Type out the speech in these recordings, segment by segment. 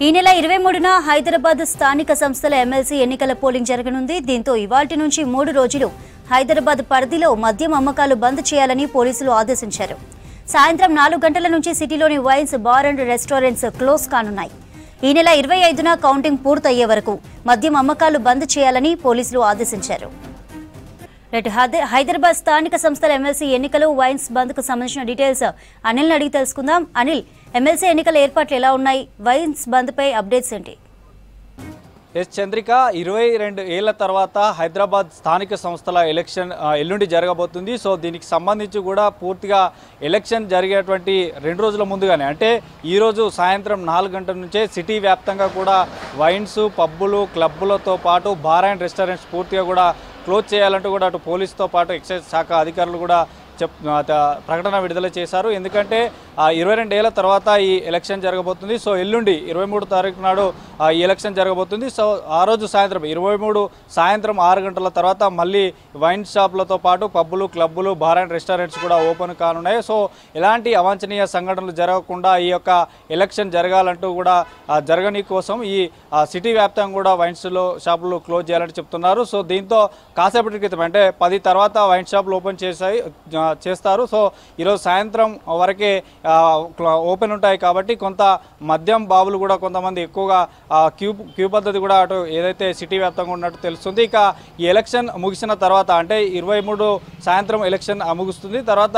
ఈ నెల 23న హైదరాబాద్ స్థానిక సంస్థల ఎమ్మెల్సీ ఎన్నికల పోలింగ్ జరగనుంది. దీంతో ఇవాల్టి నుంచి 3 రోజులు హైదరాబాద్ పరిధిలో మద్యం అమ్మకాలు బంద్ చేయాలని పోలీసులు ఆదేశించారు. సాయంత్రం 4 గంటల నుంచి సిటీలోని wines, bar and restaurants close కానున్నాయి. ఈ నెల 25న కౌంటింగ్ పూర్తయ్యే వరకు మద్యం అమ్మకాలు బంద్ చేయాలని పోలీసులు ఆదేశించారు. హైదరాబాద్ స్థానిక సంస్థల ఎమ్మెల్సీ ఎన్నికలు, వైన్స్ బంద్ కు సంబంధించిన డీటెయిల్స్ అనిల్ అడిగి తెలుసుకుందాం. అనిల్, ఎమ్మెల్సీ ఎన్నికల ఏర్పాట్లు ఎలా ఉన్నాయి? వైన్స్ బంద్ పై అప్డేట్స్ ఏంటి? చంద్రిక, 22 ఏళ్ల తర్వాత హైదరాబాద్ స్థానిక సంస్థల ఎలక్షన్ ఎల్లుండి జరగబోతుంది. సో దీనికి సంబంధించి కూడా పూర్తిగా ఎలక్షన్ జరిగేటువంటి 2 రోజుల ముందుగానే, అంటే ఈరోజు సాయంత్రం 4 గంటల నుంచే సిటీ వ్యాప్తంగా కూడా వైన్స్, పబ్బులు, క్లబ్బులతో పాటు బార్ అండ్ రెస్టారెంట్స్ పూర్తిగా కూడా క్లోజ్ చేయాలంటూ కూడా అటు పోలీసుతో పాటు ఎక్సైజ్ శాఖ అధికారులు కూడా ప్రకటన విడుదల చేశారు. ఎందుకంటే 22 ఏళ్ల తర్వాత ఈ ఎలక్షన్ జరగబోతుంది. సో ఎల్లుండి 23 తారీఖు నాడు ఈ ఎలక్షన్ జరగబోతుంది. సో ఆ రోజు సాయంత్రం 23 సాయంత్రం 6 గంటల తర్వాత మళ్ళీ వైన్ షాపులతో పాటు పబ్బులు, క్లబ్బులు, బార్ అండ్ రెస్టారెంట్స్ కూడా ఓపెన్ కానున్నాయి. సో ఎలాంటి అవాంఛనీయ సంఘటనలు జరగకుండా ఈ యొక్క ఎలక్షన్ జరగాలంటూ కూడా జరగని కోసం ఈ సిటీ వ్యాప్తంగా కూడా వైన్స్లో షాపులు క్లోజ్ చేయాలని చెప్తున్నారు. సో దీంతో కాసేపటి క్రితం, అంటే 10 తర్వాత వైన్ షాపులు ఓపెన్ చేస్తారు. సో ఈరోజు సాయంత్రం వరకే ఓపెన్ ఉంటాయి కాబట్టి కొంత మద్యం బాబులు కూడా కొంతమంది ఎక్కువగా క్యూ పద్ధతి కూడా అటు ఏదైతే సిటీ వ్యాప్తంగా ఉన్నట్టు తెలుస్తుంది. ఇక ఈ ఎలక్షన్ ముగిసిన తర్వాత, అంటే 23 సాయంత్రం ఎలక్షన్ ముగుస్తుంది, తర్వాత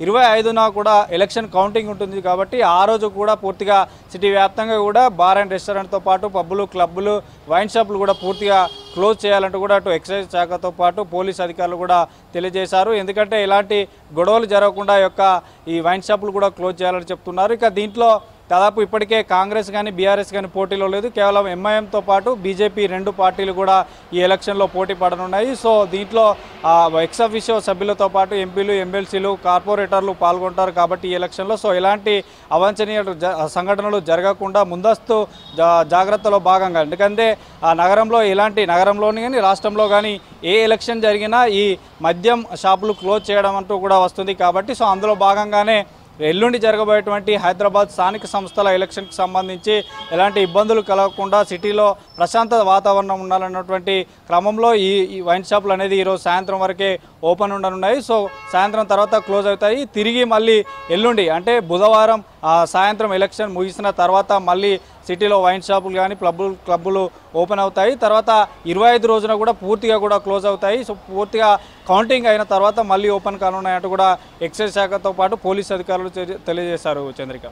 25న కూడా ఎలక్షన్ కౌంటింగ్ ఉంటుంది కాబట్టి ఆ రోజు కూడా పూర్తిగా సిటీ వ్యాప్తంగా కూడా బార్ అండ్ రెస్టారెంట్తో పాటు పబ్బులు, క్లబ్బులు, వైన్ షాపులు కూడా పూర్తిగా క్లోజ్ చేయాలంటూ కూడా అటు ఎక్సైజ్ శాఖతో పాటు పోలీస్ అధికారులు కూడా తెలియజేశారు. ఎందుకంటే ఇలాంటి గొడవలు జరగకుండా ఈ వైన్ షాపులు కూడా క్లోజ్ చేయాలని చెప్తున్నారు. ఇక దీంట్లో దాదాపు ఇప్పటికే కాంగ్రెస్ కానీ బీఆర్ఎస్ కానీ పోటీలో లేదు. కేవలం ఎంఐఎంతో పాటు బీజేపీ 2 పార్టీలు కూడా ఈ ఎలక్షన్లో పోటీ పడనున్నాయి. సో దీంట్లో ఎక్స్ అఫీషియో సభ్యులతో పాటు ఎంపీలు, ఎమ్మెల్సీలు, కార్పొరేటర్లు పాల్గొంటారు కాబట్టి ఈ ఎలక్షన్లో సో ఎలాంటి అవాంఛనీయ సంఘటనలు జరగకుండా ముందస్తు జాగ్రత్తలో భాగంగా, ఎందుకంటే నగరంలోని కానీ రాష్ట్రంలో కానీ ఏ ఎలక్షన్ జరిగినా ఈ మద్యం షాపులు క్లోజ్ చేయడం అంటూ కూడా వస్తుంది కాబట్టి సో అందులో భాగంగానే ఎల్లుండి జరగబోయేటువంటి హైదరాబాద్ స్థానిక సంస్థల ఎలక్షన్కి సంబంధించి ఎలాంటి ఇబ్బందులు కలగకుండా సిటీలో ప్రశాంత వాతావరణం ఉండాలన్నటువంటి క్రమంలో ఈ వైన్ షాపులు అనేది ఈరోజు సాయంత్రం వరకే ఓపెన్ ఉండనున్నాయి. సో సాయంత్రం తర్వాత క్లోజ్ అవుతాయి. తిరిగి మళ్ళీ ఎల్లుండి, అంటే బుధవారం సాయంత్రం ఎలక్షన్ ముగిసిన తర్వాత మళ్ళీ సిటీలో వైన్ షాపులు కానీ క్లబ్బులు ఓపెన్ అవుతాయి. తర్వాత 25 రోజున కూడా పూర్తిగా కూడా క్లోజ్ అవుతాయి. సో పూర్తిగా కౌంటింగ్ అయిన తర్వాత మళ్ళీ ఓపెన్ కానున్నాయంటూ కూడా ఎక్సైజ్ శాఖతో పాటు పోలీస్ అధికారులు తెలియజేశారు. చంద్రిక.